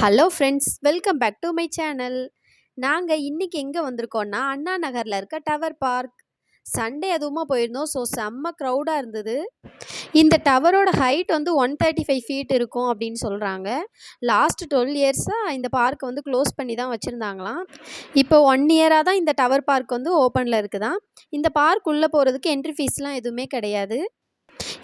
Hello friends, welcome back to my channel. நாங்கள் இன்றைக்கி எங்கே வந்திருக்கோன்னா அண்ணா நகரில் இருக்க டவர் பார்க். சண்டே அதுவுமா போயிருந்தோம். ஸோ செம்ம க்ரௌடாக இருந்தது. இந்த டவரோட ஹைட் வந்து 135 ஃபீட் இருக்கும் அப்படின்னு சொல்கிறாங்க. லாஸ்ட் 12 இயர்ஸாக இந்த பார்க் வந்து க்ளோஸ் பண்ணி தான் வச்சுருந்தாங்களாம். இப்போ 1 இயராக தான் இந்த டவர் பார்க் வந்து ஓப்பனில் இருக்குதாம். இந்த பார்க் உள்ளே போகிறதுக்கு என்ட்ரி ஃபீஸ்லாம் எதுவுமே கிடையாது.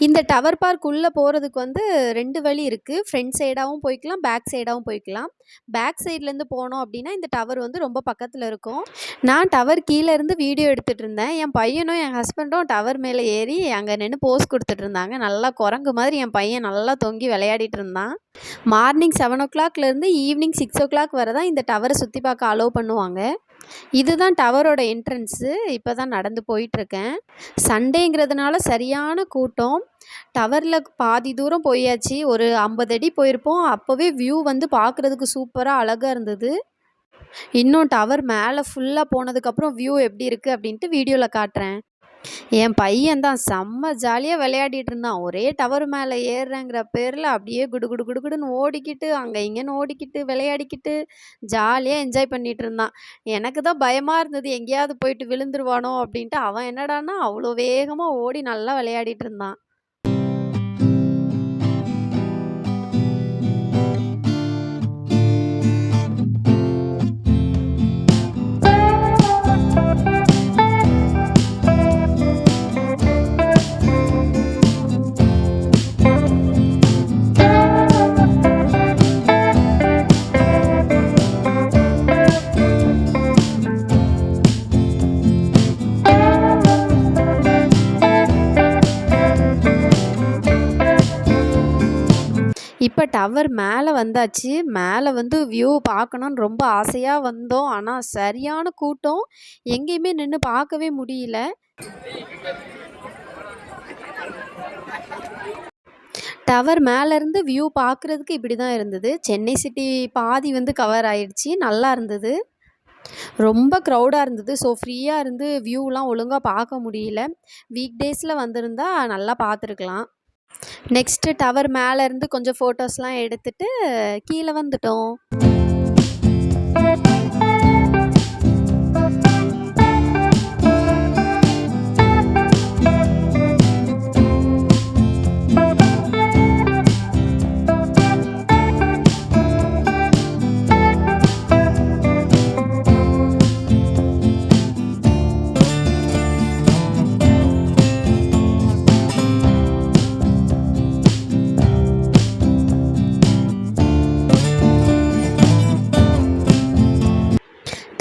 இந்த டவர் பார்க் உள்ளே போகிறதுக்கு வந்து 2 வழி இருக்குது. ஃப்ரண்ட் சைடாகவும் போய்க்கலாம், பேக் சைடாகவும் போய்க்கலாம். பேக் சைட்லேருந்து போனோம் அப்படின்னா இந்த டவர் வந்து ரொம்ப பக்கத்தில் இருக்கும். நான் டவர் கீழே இருந்து வீடியோ எடுத்துகிட்டு இருந்தேன். என் பையனும் என் ஹஸ்பண்டும் டவர் மேலே ஏறி அங்கே நின்று போஸ் கொடுத்துட்டு இருந்தாங்க. நல்லா குரங்கு மாதிரி என் பையன் நல்லா தொங்கி விளையாடிட்டு இருந்தான். மார்னிங் 7 o'clockலேருந்து ஈவினிங் 6 o'clock வரை தான் இந்த டவரை சுற்றி பார்க்க அலோவ் பண்ணுவாங்க. இதுதான் டவரோட என்ட்ரன்ஸு. இப்போ தான் நடந்து போயிட்டுருக்கேன். சண்டேங்கிறதுனால சரியான கூட்டம். டவரில் பாதி தூரம் போயாச்சு. ஒரு 50 அடி போயிருப்போம். அப்போவே வியூ வந்து பார்க்குறதுக்கு சூப்பராக அழகாக இருந்தது. இன்னும் டவர் மேலே ஃபுல்லாக போனதுக்கப்புறம் வியூ எப்படி இருக்குது அப்படின்ட்டு வீடியோவில் காட்டுறேன். என் பையன் தான் செம்ம ஜாலியாக விளையாடிட்டு இருந்தான். ஒரே டவர் மேலே ஏறுறேங்கிற பேரில் அப்படியே குடு குடு குடுகுடுன்னு ஓடிக்கிட்டு அங்கே இங்கேன்னு ஓடிக்கிட்டு விளையாடிக்கிட்டு ஜாலியாக என்ஜாய் பண்ணிகிட்டு இருந்தான். எனக்கு தான் பயமாக இருந்தது, எங்கேயாவது போயிட்டு விழுந்துருவானோ அப்படின்ட்டு. அவன் என்னடான்னா அவ்வளோ வேகமாக ஓடி நல்லா விளையாடிட்டு இருந்தான். இப்போ டவர் மேலே வந்தாச்சு. மேலே வந்து வியூ பார்க்கணுன்னு ரொம்ப ஆசையாக வந்தோம். ஆனால் சரியான கூட்டம். எங்கேயுமே நின்று பார்க்கவே முடியல. டவர் மேலேருந்து வியூ பார்க்குறதுக்கு இப்படி தான் இருந்தது. சென்னை சிட்டி பாதி வந்து கவர் ஆயிடுச்சு. நல்லா இருந்தது. ரொம்ப க்ரௌடாக இருந்தது. ஸோ ஃப்ரீயாக இருந்து வியூலாம் ஒழுங்காக பார்க்க முடியல. வீக் டேஸில் வந்திருந்தா நல்லா பார்த்துருக்கலாம். நெக்ஸ்ட்டு டவர் மேலேருந்து கொஞ்சம் ஃபோட்டோஸ்லாம் எடுத்துட்டு கீழே வந்துட்டோம்.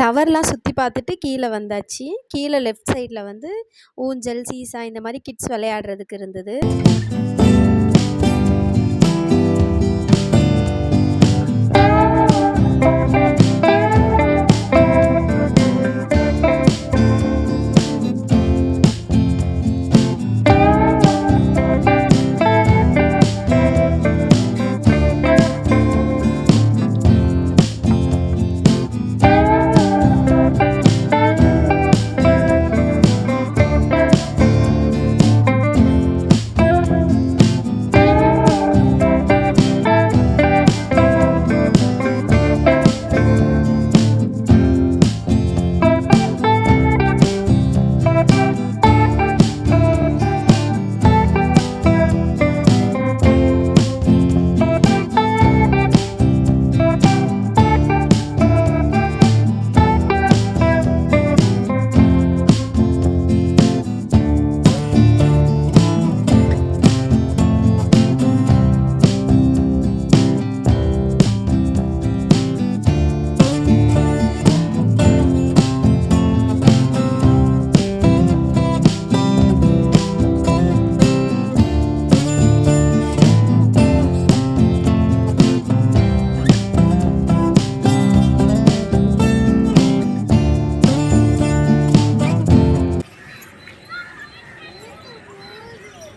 டவர்லாம் சுற்றி பார்த்துட்டு கீழே வந்தாச்சு. கீழே லெஃப்ட் சைடில் வந்து ஊஞ்சல், சீசா இந்த மாதிரி கிட்ஸ் விளையாடுறதுக்கு இருந்தது.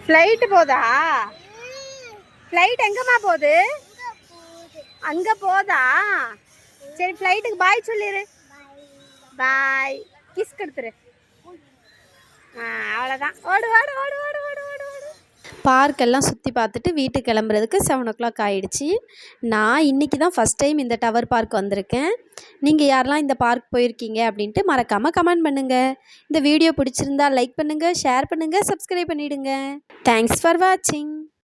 ஃப்ளைட்டு போதா? ஃப்ளைட் எங்கம்மா போகுது? அங்கே போதா? சரி, ஃப்ளைட்டுக்கு பாய் சொல்லிடு. பாய், கிஸ் கொடுத்துரு. அவ்வளோதான். ஓடு ஓடு ஓடு ஓடு ஓடு ஓடு ஓடு. பார்க்கெல்லாம் சுற்றி பார்த்துட்டு வீட்டுக்கு கிளம்புறதுக்கு 7:00 ஆயிடுச்சு. நான் இன்றைக்கி தான் ஃபஸ்ட் டைம் இந்த டவர் பார்க் வந்திருக்கேன். நீங்கள் யாரெல்லாம் இந்த பார்க் போயிருக்கீங்க அப்படின்ட்டு மறக்காமல் கமெண்ட் பண்ணுங்கள். இந்த வீடியோ பிடிச்சிருந்தா லைக் பண்ணுங்கள், ஷேர் பண்ணுங்கள், சப்ஸ்கிரைப் பண்ணிவிடுங்க. தேங்க்ஸ் ஃபார் வாட்சிங்.